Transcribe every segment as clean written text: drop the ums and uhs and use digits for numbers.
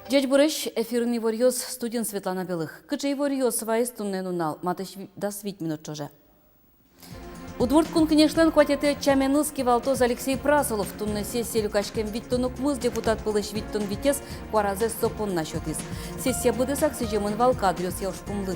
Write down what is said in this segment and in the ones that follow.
Дядь Бурыш, эфирный варьёз, студент Светлана Белых. Кычей варьёз свайс туннен унал, матыш да свит минут чоже. Удмурт кун кнешлен хватите чаменыски валтоз Алексей Прасолов. Тунне сессия люкашкем виттонук мыз депутат пылыш виттон витес куаразе сопон насчетис. Сессия будесак сижемын валкадриос яушпумлы.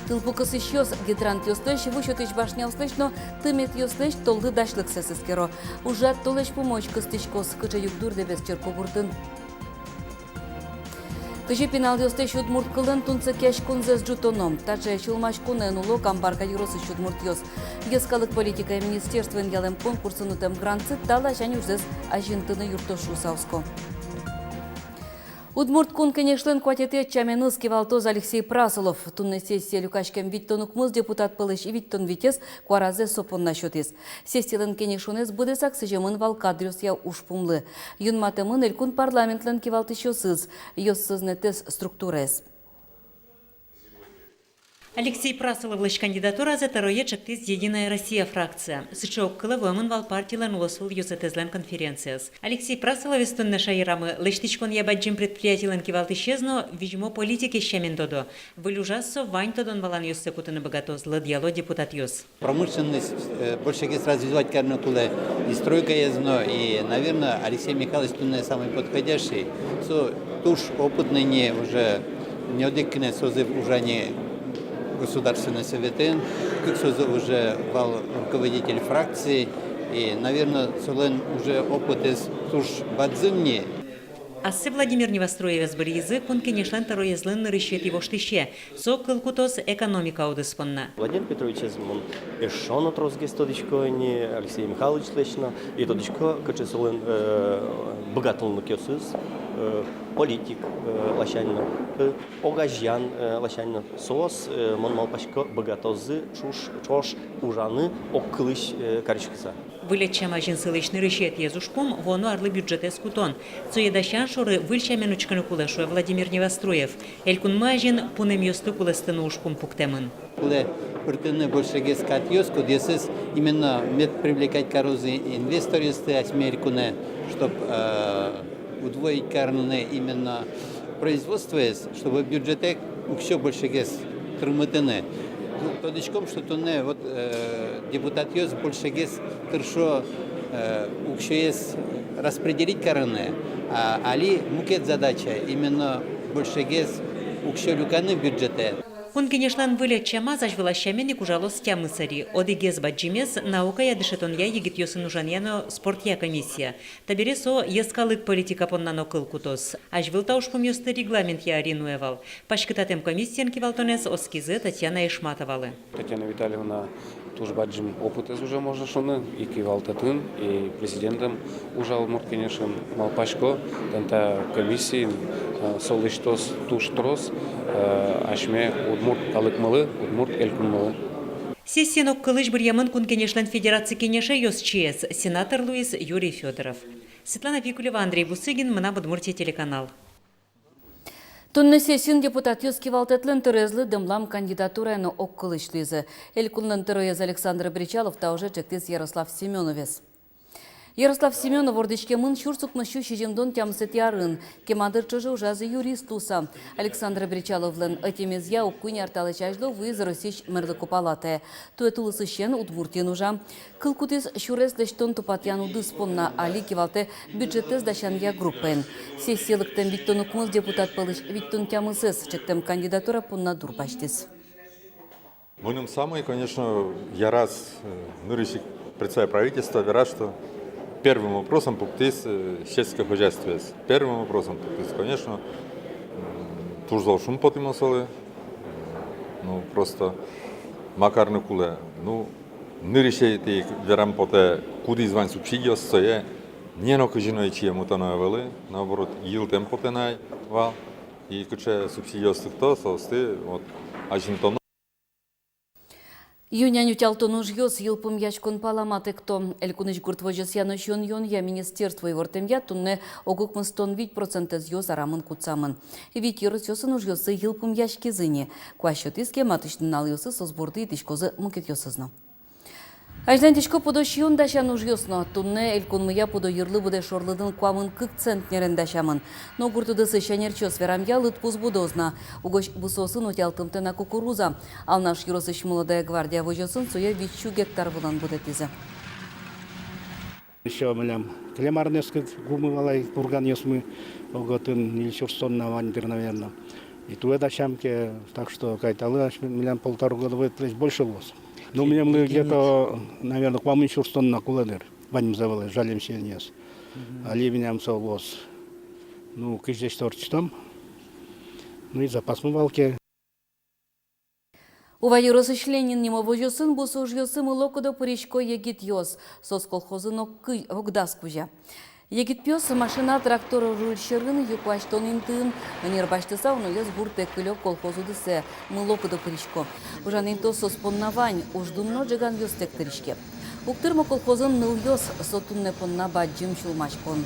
Тылпукыс ищёс гидрант ёслэш, вышётыч башня услэш, но тымет ёслэш толды дашлык сесыскеро. Ужат толэш помочь кыстычкос, кыча югдур дебес черко буртын. Кыжи пенал ёстеш удмурт кылын тунцы кеш кунзес джутоном. Таче чулмаш кунен уло камбарка юросы удмурт ёс. Ескалык политика министерствен ялем конкурсын утем гранцы тала жани ужзес ажинтыны юртошу сауско. Удмурт кун кенешлен кватете чаменыски валтоз Алексей Прасолов. Тунне сессия люкашкем виттонук мыз депутат пылыш и виттон витес куаразе сопон насчетис. Сессиялен кенешунес будесак сыжемын валкадрюс я ушпумлы. Юнматымын элькун парламентлен кивалтышосыз. Ёссызнетес структурес. Алексей Прасолов лыш кандидатура за второе чактис «Единая Россия» фракция. Сычок кылывымын вал партиялан улосул юзатезлен конференцияс. Алексей Прасолов истонны шайрамы лыштичкон ябаджим предприятиялан кивалтышезно вижмо политики щамен додо. Вылюжассо вань тодон валан юссы кутыны богатоз ладьяло депутат юс. Промышленность больше развивать карнокуле и стройка езно. И, наверное, Алексей Михайлович тут самый подходящий. Туж опытный не уже не одекне созыв уже не Государственный совет, как уже вал руководитель фракции, и, наверное, Солен уже опыт из туж бадзымни. Ассы Владимир Невостроевец был язык, он, конечно, второй язлын решит его штыще. Сокол кутос экономика удыспонна. Владимир Петрович он эшон отросги стодичко, не Алексей Михайлович лично, и тодичко, как Солен богатый кёсыз, политик лощанно, огажьян лощанно, сос, монмалпашко богатозы, чош ужаны, окклыш каричкса. Вылечам ажинсылычный решет езушпом, воно арлы бюджете скутон. Цуедащан шоры выльчаменучкану кулешуя Владимир Невостроев. Элькун мажин пунем ёсту кулестыну ушпом пуктемын. Куле пыртыны больше гескат ёску, десыз именно мед привлекать корозы инвестористы Америкуне, чтобы удвоить карнуне именно производство, чтобы бюджете еще больше гес крымытыны. Тодичком, что то не вот депутат ёс больше гес хорошо укще есть распределить карны, а али мукет задача именно больше гес укще люканы бюджете. Он, конечно, вылечам азаж влащамен и кужалос тямысари. Одигез баджимес наука ядышетон я егит ёсын ужаньяно спортья комиссия. Табересо ескалык политика поннано кылкутос. Аж вылта уж помёсты регламент я аринуевал. Пашкытатем комиссиян кивалтонес оскизы Татьяна Ишматовалы. Татьяна Витальевна тоже баджим опыт из уже можно шуны и кивалтатын и президентом ужал мурт конечно малпашко танта комиссии солыштос туштрос ашме удмурт калыкмалы удмурт элькунмалы. Сессиянок кылыш бір ямын кун кенешлен федерации кенеше ёс ЧС, сенатор Луис Юрий Федоров. Светлана Викулева, Андрей Бусыгин, Мына Удмуртия телеканал. Тунны сессин депутат юски валтетлен төрезлы дымлам кандидатурайны оккылышлызы. Элькуннан төрөез Александр Бричалов та уже чектес Ярослав Семеновес. Ярослав Семенов ордичке мын шурсукны шу шижемдон тямсет ярын. Кемадыр чыжы ужазы юрист туса. Александр Бричаловлен этимез я уккуни арталы чажло выз Росич мырлыку палаты. Туэтулысы шен удмуртен ужа. Кылкутыз шурес лештон тупатян удыспомна али кивалте бюджетез дашан я группен. Сессиялыктен виктонукмыз депутат пылыш виктон тямысыз чектем кандидатура пунна дурпаштис. Будем самый, конечно, я раз нырысик председатель правительства, верят, что первым вопросом пуктис сельское хозяйство. Первым вопросом пуктис, конечно, тужзал шум потимасалы, ну просто макарны куле, ну нырыше ты верам поте куди звань субсидия стоя, не на каждой чье мутановали, наоборот йилтем потенай вал и куча субсидия стыкто, состы вот ажинтон. Юняню тялтонуж ёс йылпым ячкон паламаты кто. Элькуныч гуртвожес яныш йон я министерство и вортем я тунне огукмыстон 8% ёс арамын куцамын. Вит йорыс ёсын уж ёсы йылпым яшки зыне. Куащот иске матышнын ал ёсы созборды итишкозы мукет ёсызно. Ажлантичко подо шион дашан уж ясно. Тунне элькунмыя подо йырлы буде шорлыдын куамын кык центнерен дашамын. Но гуртудысы шанерчо сверам ялыт пуз будозна. Угош бусосын утялтымтена кукуруза. Ал наш юросыш молодая гвардия вожосын суя 5 гектар булан буде тизе. Еще млям клемарнескит гумывалай курган ясмы оготын нильчурсонна вандер, наверное. И туда дощамки, так что кайталы млям 1,5 года будет больше лос. Но у меня мы где-то, наверное, к вам еще на куланер. Ваним завалы, жалим сильнес. А ливням лос. Ну, здесь торч там. Ну и запас мывалки. Ува юросыш Ленин нимо вожосын бусу уж йосым локодо пыричко егит йос. Сос колхозын оккый вогдас кужа. Егит пёс машина трактора руль шырын юкваштон интын. Нер баштыса уно йос бурте кылё колхозу дысе. Мы локодо пыричко. Ужан инто сос поннавань уж думно джиган йос тектеричке. Уктырма колхозын ныл йос сотунне понна баджим чулмачпон.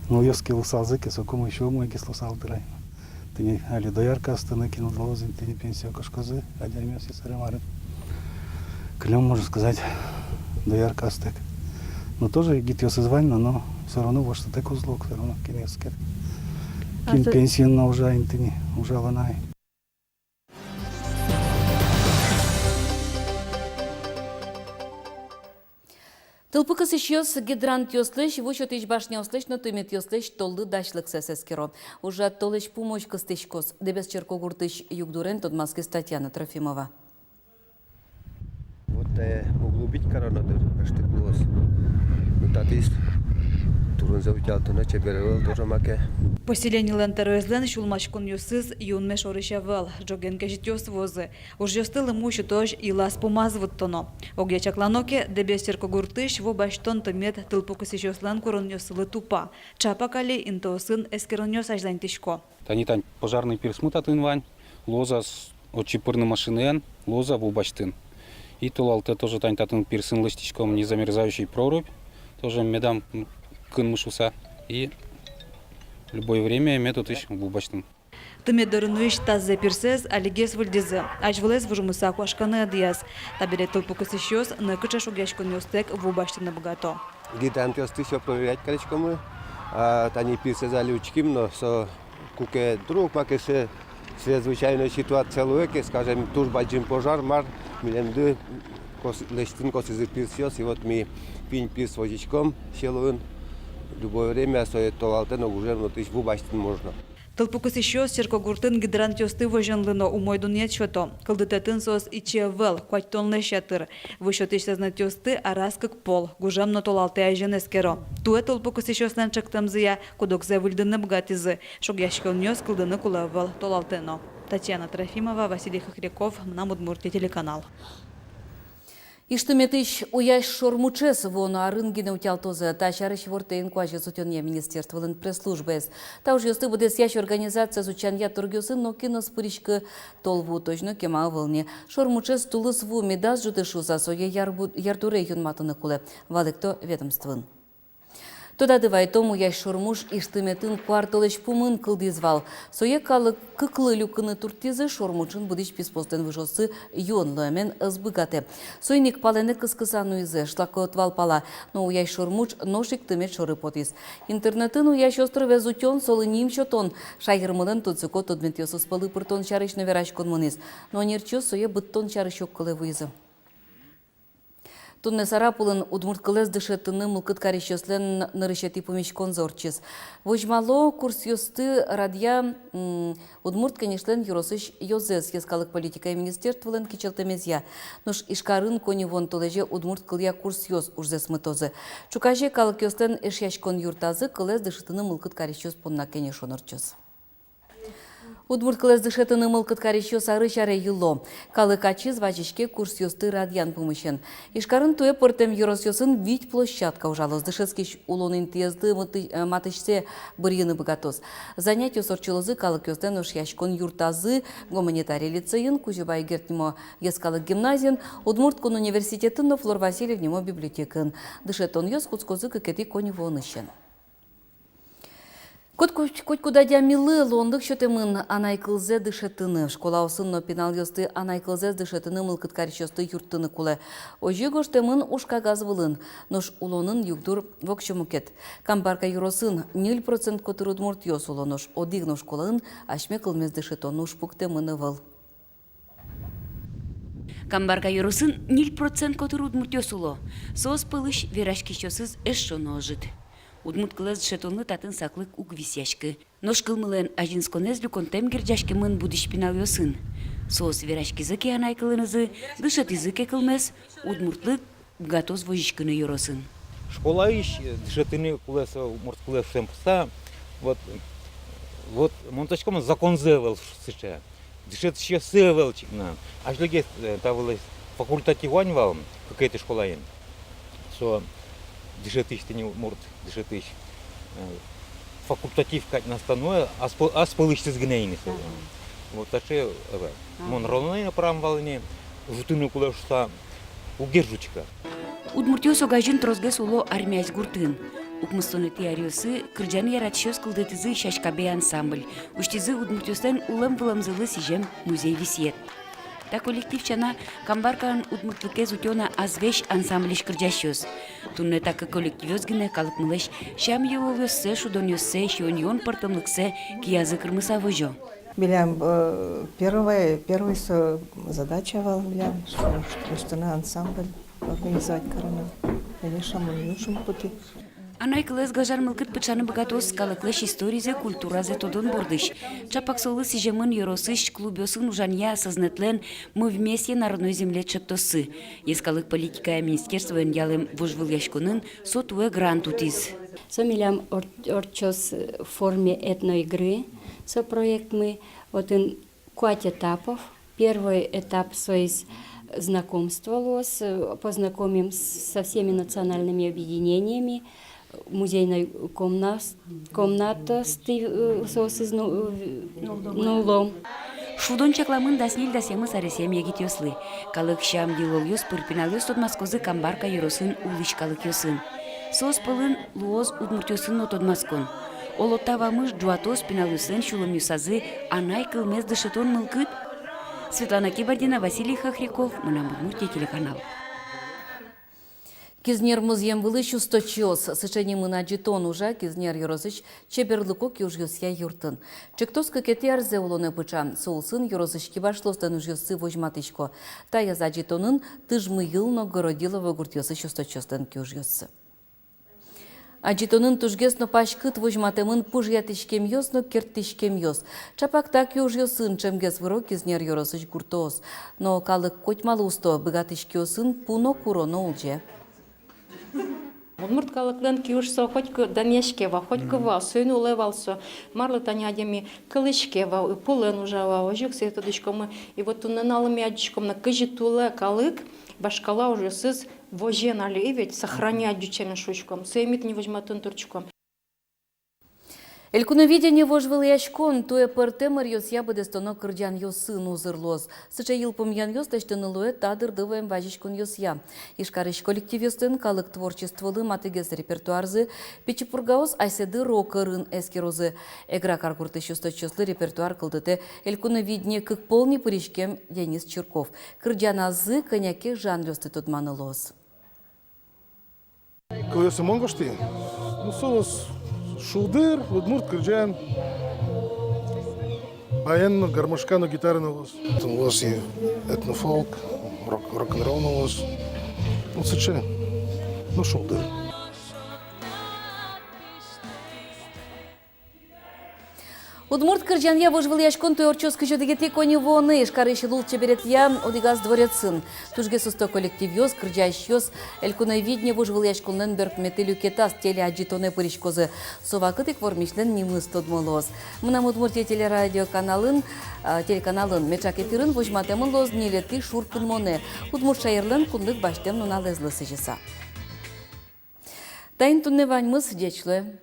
Ну, я скилл салзыки, сокому еще мой кисло салдырай. Ты не али доярка станы кинул долозин, ты не пенсия кошкозы, а дямес и сарамары. Клем, можно сказать, доярка астек. Но тоже гитьёс извально, но все равно вот что так узлок, все равно кинескер. Кин пенсион на уже интини, уже ланай. Тылпыкыс ищёс гидрант ёслыш, вучот ич башня ослыш, но тымет ёслыш толды дашлык сесескеро. Уже толыш помощь костычкос. Дебес черко гуртыш югдурен Тодмаски Татьяна Трофимова. Вот углубить коронадыр, аштыклос. Ну татис турун завутялтына чеберевел тоже маке. Поселение Лентерезлен шулмачкон юсыз юнме шорышавел, джоген кежитёс возы. Уж ёстыл ему тож и лас помазвут тоно. Огя чакланоке дебестерко гуртыш во баштон томет тылпокуси ёслан курон ёсылы тупа. Чапакали интосын эскерон ёс ажлантишко. Тани тань пожарный пересмут от инвань, лоза от чипырны машинен, лоза в баштын. И тулалте тоже тань татын персын лыстичком незамерзающий прорубь, тоже медам кынмышуса и в любое время метод ищ в бубачтым. Тымет дорынуиш таззе пирсез алигес вульдизы. Ажвылез вужумыса куашканы адияс. Табере тылпокуси ёс накыча шугяшкон ёстек в убаштыны богато. Гидант ёсты все проверять колечко мы. Тани писы залючким, но со куке друг макеше чрезвычайная ситуация луэке, скажем, туж баджим пожар мар, милемды лештин косизы пирсёс, и вот ми пинь пирс водичком щелуын. В любое время стоит толалтено уже внутри в убаштын можно. Тылпукус еще черко гуртын гидрант ёсты воженлыно у мой дунет шото. Кылдытатын сос ичевел, квачтонлы шатыр. Вышот ищезнат ёсты, а раз как пол. Гужам на толалте ажен эскеро. Туэ тылпукус еще снанчак тамзыя, кудок завыльдыны бгатизы. Шогяшкон ёс кылдыны кулавел толалтено. Татьяна Трофимова, Василий Хохряков, на Удмуртия телеканал. Иштыметыш уяш шормучес воно арынгине утялтозы тачарыш вортейн куажи сутёнья министерства лын пресс-службес. Та уж ёсты будес яш организация зучанья торгёсын, но кинос пыришкы толву точно кема вылне. Шормучес тулыс ву медаз жутышуза соя ярдуре юнматыны куле. Валыкто ведомствын. Тода дывай тому яш шормуш иштыметын кварталыш пумын кылдизвал. Сое калы кыклы люкыны туртизы шормучын будич писпостен выжосы юнлымен ызбыгате. Сойник палены кыскысануизы шлакотвал пала, но уяш шормуч ношик тымет шоры потис. Интернетын уяш острове зутён солы ним шотон. Шайгырмыдын тудзыко тодмет ёсус палы пыртон чарыш навераш конмунис. Но нерчо сое быттон чарышок кылы вызы. Тунне сарапулын удмурткылез дышетыны мылкыт карещёслен нырышети помещ конзорчис. Вожмало курс ёсты радья удмурт, конечно, юросыш ёзес ескалык политика министерстволен кичелтемезья. Нош ишкарын кони вон толеже удмурт кылья курс ёз ужзес мытозы. Чукаже калык ёслен эшяшкон юртазы кылез дышетыны мылкыт карещёс понна кене шонорчос. Удмурт кылез дышетыны мылкыт карещёс ары чаре юло. Калык ачиз вачишке курс ёсты радьян помыщен. Ишкарын туе портем юрос ёсын вить площадка ужалос. Дышескиш улонын тезды матышсе бырьыны богатос. Занятие сорчылызы калык ёстен уж яшкон юртазы гуманитарий лицейын, кузюбай гертнимо ескалык гимназиян, Удмурткон университетін, но Флор Васильевнимо библиотекын. Дышетон ёс куцкозы кекети кони вонышен. Коть куда дямилы лондык шөтемін анайкылзе дышетыны. Школа осынно пенал йосты анайкылзе дышетыны мылкыт карчосты юрттыны кулы. Ожи гоштемын ушка газ вылын. Нош улонын югдур вокчымукет. Камбарка юросын 0% котыр удмурт йос улонош. Одигно школын ашме кылмез дышетон ушпуктемыны выл. Камбарка юросын 0% котыр удмурт йос уло. Соос пылыш верашкищосыз эшшоно ожит. Удмурт кылыз шетонлы татын саклык уг висяшкы. Нош кылмылен ажинсконез люконтем гирджашки мын будиш пинал йосын. Соос верашки зыки анай кылынызы, дышат языке кылмез, удмуртлык гатоз вожишкыны йоросын. Школа ищ, дышатыны кулеса, умурт кулес семпса, вот монтачком закон зевел сыча. Дышат еще севелчикна. Аж легес тавылы факультативань вал, какая-то школа им. Со дышатыш ты не мурт, дышатыш. Факультатив кать настануя, а спылыш с гнейни. Вот таше, мон ровно прям волне, жутыны кулешса угержучка. Удмуртиос огажин трозгес уло армиясь гуртын. Укмыстоны тиариосы, кырджаны яратшос кылдытызы шашкабе ансамбль. Уштизы удмуртиостен улам-выламзылы сижем музей висет. Та коллектив чана камбаркан удмуртлыкез утёна азвеш ансамблиш кырджащос. Тунне так коллективёс гине калыкмылеш шам йоловёссе, шудонёссе, шионьон портомлыксе киязы кырмыса вожо. Билям, первая задача вал, билям, что на ансамбль организовать корона. Конечно, мы не нужен пути. Анай кылыз гажар мылкыт пычаны богатос калыклыш историзе, культуразе тодон бордыш. Чапак солы сижемын йоросыш клубёсын ужанья осознатлен мы вместе народной земле чектосы. Ескалык политика министерства ялым вожвыл яшконын сотуэ грант утиз. Сомилям орчос в форме этноигры. Со проект мы вот 5 этапов. Первый этап соис знакомства лос, познакомим со всеми национальными объединениями, музейной комната соис нулом. Шудон чакламын даснил дасемы саресем егитёслы. Калык шам дилол ёс пырпиналёс тодмаскозы камбарка юросын улыш калык ёсын. Сос пылын луоз удмуртёсын отодмаскон. Олоттавамыш дуатос пиналюсын шулым юсазы анай кылмез дышетон мылкыт. Светлана Кибардина, Василий Хохряков, Мунамудмуртия телеканал. Кизнер музеем вылыщу сточиос, сычени мына джитон уже, кизнер юрозыч, чеберлыко кюжгюсья юртын. Чектос кекети арзе улоны пыча, соусын юрозычки башлостан ужгюсы вожматычко. Тая за джитонын тыжмы йылно городилова гуртьосы сточостан кюжгюсы. Аджитонын тужгесно пашкыт вожматемын пужьятышкем йос, но кертышкем йос. Чапак так южьосын чемгес вырок кизнер юрозыч гуртоос. Но калык котьмалы усто быгатышки осын пуно куроно улже. Удмурт калыклен киушсо хоть дамешкева, хоть кыва, сойну левалсо, марлы танядями кылышкева, пулен ужава, ожук сетодышком, и вот тунаналыми адючком на кыжи туле калык, башкала уже сыз вожен алевить, сохранять дючами шучком, сеймит не возьматын турчком. Элькуновидение вожвыл яшкон, туе пыртемыр йос ябыде стоно кырджан йосын узырлоз. Сыча йылпым ян йос тәштыны луэ тадыр дываем важишкон йос я. Ишкарыш коллектив йостын калык творчестволы матыгез репертуарзы, печипургаос айседы рокырын эскерозы. Эгра каркуртыш йосточослы репертуар кылдыте элькуновидение кык полный пыришкем Денис Чирков. Кырджан азы коняке жан йосты тодманы лоз. Кылысы монгошты? Ну, соус шулдыр, удмурт, кырджан, баян, гармошка, но гитара на лос. Там лос и этнофолк, рок-н-ролл на лос. Ну, сыче, ну, шулдыр. Удмурт кырджан я вожвыл яшкон той орчос кыжодыгете кони воны, шкарыш лул чеберет я одигаз дворецын. Тужге сусто коллектив йос, кырджаш йос, элькуновидне вожвыл яшконнен берпметелю кетас теле аджитоне пыришкозы. Совакытык вормишлен нимыс тодмолоз. Мынам Удмуртия телеканалын мечак эфирын вожматемын лоз нелети шуркын моне. Удмурт шайырлын кундык баштем нуналезлысы жеса. Тайын тунне ваньмыз дечлы.